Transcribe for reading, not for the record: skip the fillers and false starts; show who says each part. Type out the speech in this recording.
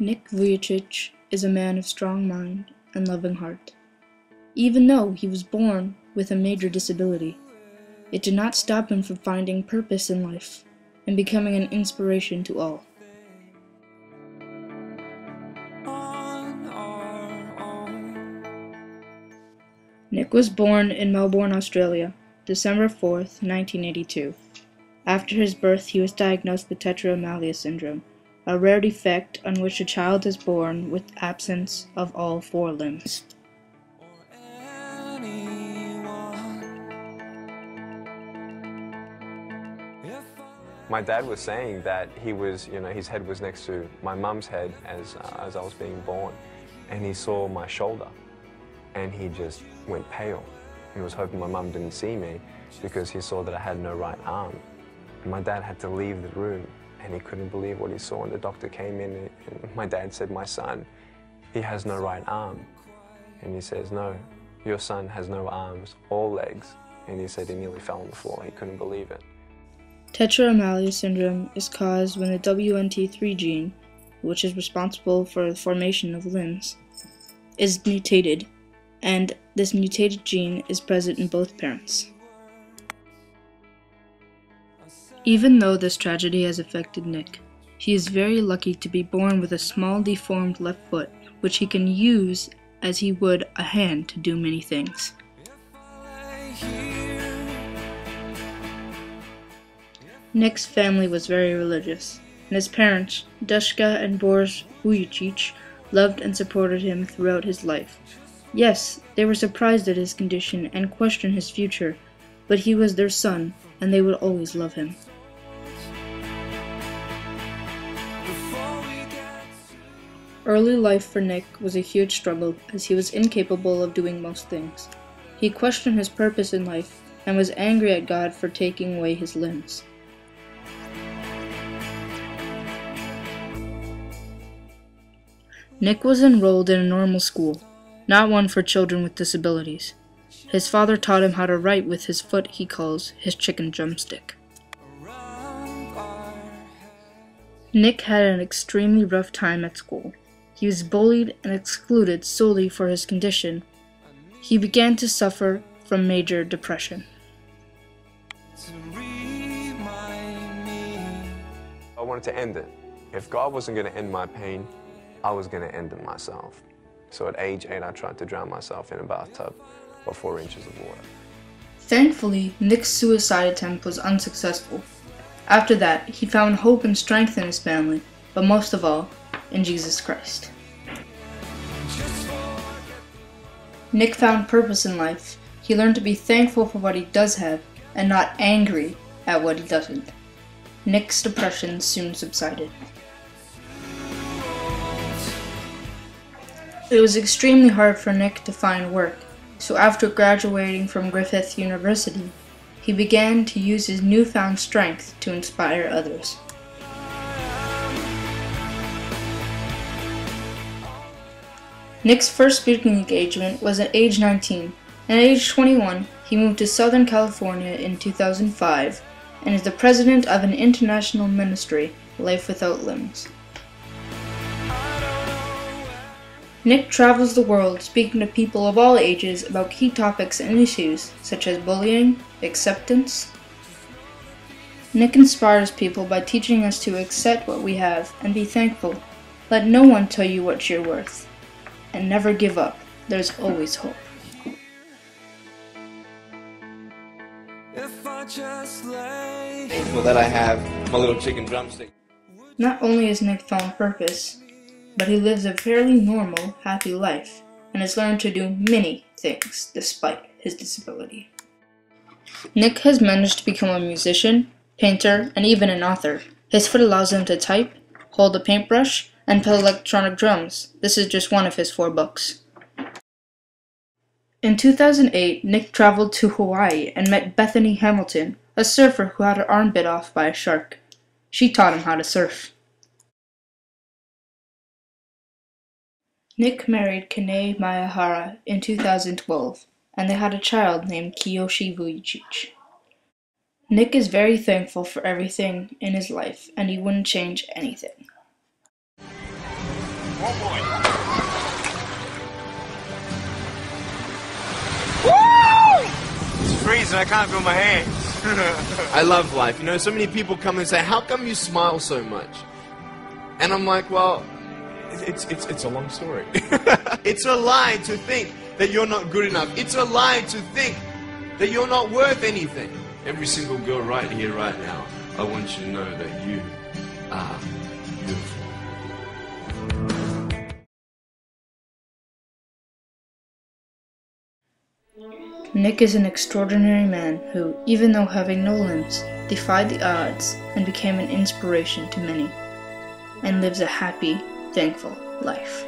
Speaker 1: Nick Vujicic is a man of strong mind and loving heart. Even though he was born with a major disability, it did not stop him from finding purpose in life and becoming an inspiration to all. Nick was born in Melbourne, Australia, December 4th, 1982. After his birth, he was diagnosed with tetraamelia syndrome, a rare defect on which a child is born with absence of all four limbs.
Speaker 2: My dad was saying that he was, his head was next to my mum's head as I was being born, and he saw my shoulder, and he just went pale. He was hoping my mum didn't see me because he saw that I had no right arm. And my dad had to leave the room, and he couldn't believe what he saw, and the doctor came in, and my dad said, "My son, he has no right arm." And he says, "No, your son has no arms or legs." And he said he nearly fell on the floor. He couldn't believe it.
Speaker 1: Tetraamelia syndrome is caused when the WNT3 gene, which is responsible for the formation of limbs, is mutated, and this mutated gene is present in both parents. Even though this tragedy has affected Nick, he is very lucky to be born with a small deformed left foot, which he can use as he would a hand to do many things. Nick's family was very religious, and his parents, Dushka and Boris Vujicic, loved and supported him throughout his life. Yes, they were surprised at his condition and questioned his future, but he was their son, and they would always love him. Early life for Nick was a huge struggle, as he was incapable of doing most things. He questioned his purpose in life and was angry at God for taking away his limbs. Nick was enrolled in a normal school, not one for children with disabilities. His father taught him how to write with his foot he calls his chicken drumstick. Nick had an extremely rough time at school. He was bullied and excluded solely for his condition. He began to suffer from major depression.
Speaker 2: I wanted to end it. If God wasn't going to end my pain, I was going to end it myself. So at age 8, I tried to drown myself in a bathtub of 4 inches of water.
Speaker 1: Thankfully, Nick's suicide attempt was unsuccessful. After that, he found hope and strength in his family, but most of all, in Jesus Christ. Nick found purpose in life. He learned to be thankful for what he does have and not angry at what he doesn't. Nick's depression soon subsided. It was extremely hard for Nick to find work, so after graduating from Griffith University, he began to use his newfound strength to inspire others. Nick's first speaking engagement was at age 19, and at age 21, he moved to Southern California in 2005 and is the president of an international ministry, Life Without Limbs. Nick travels the world speaking to people of all ages about key topics and issues such as bullying, acceptance. Nick inspires people by teaching us to accept what we have and be thankful. Let no one tell you what you're worth. And never give up. There's always hope.
Speaker 3: Thankful that I have my little chicken drumstick.
Speaker 1: Not only has Nick found purpose, but he lives a fairly normal, happy life, and has learned to do many things despite his disability. Nick has managed to become a musician, painter, and even an author. His foot allows him to type, hold a paintbrush, and play electronic drums. This is just one of his 4 books. In 2008, Nick traveled to Hawaii and met Bethany Hamilton, a surfer who had her arm bit off by a shark. She taught him how to surf. Nick married Kanae Miyahara in 2012, and they had a child named Kiyoshi Vujicic. Nick is very thankful for everything in his life, and he wouldn't change anything.
Speaker 3: Oh boy. Woo! It's freezing, I can't feel my hands.
Speaker 4: I love life. You know, so many people come and say, how come you smile so much? And I'm like, well, it's a long story. It's a lie to think that you're not good enough. It's a lie to think that you're not worth anything. Every single girl right here, right now, I want you to know that you are beautiful.
Speaker 1: Nick is an extraordinary man who, even though having no limbs, defied the odds and became an inspiration to many, and lives a happy, thankful life.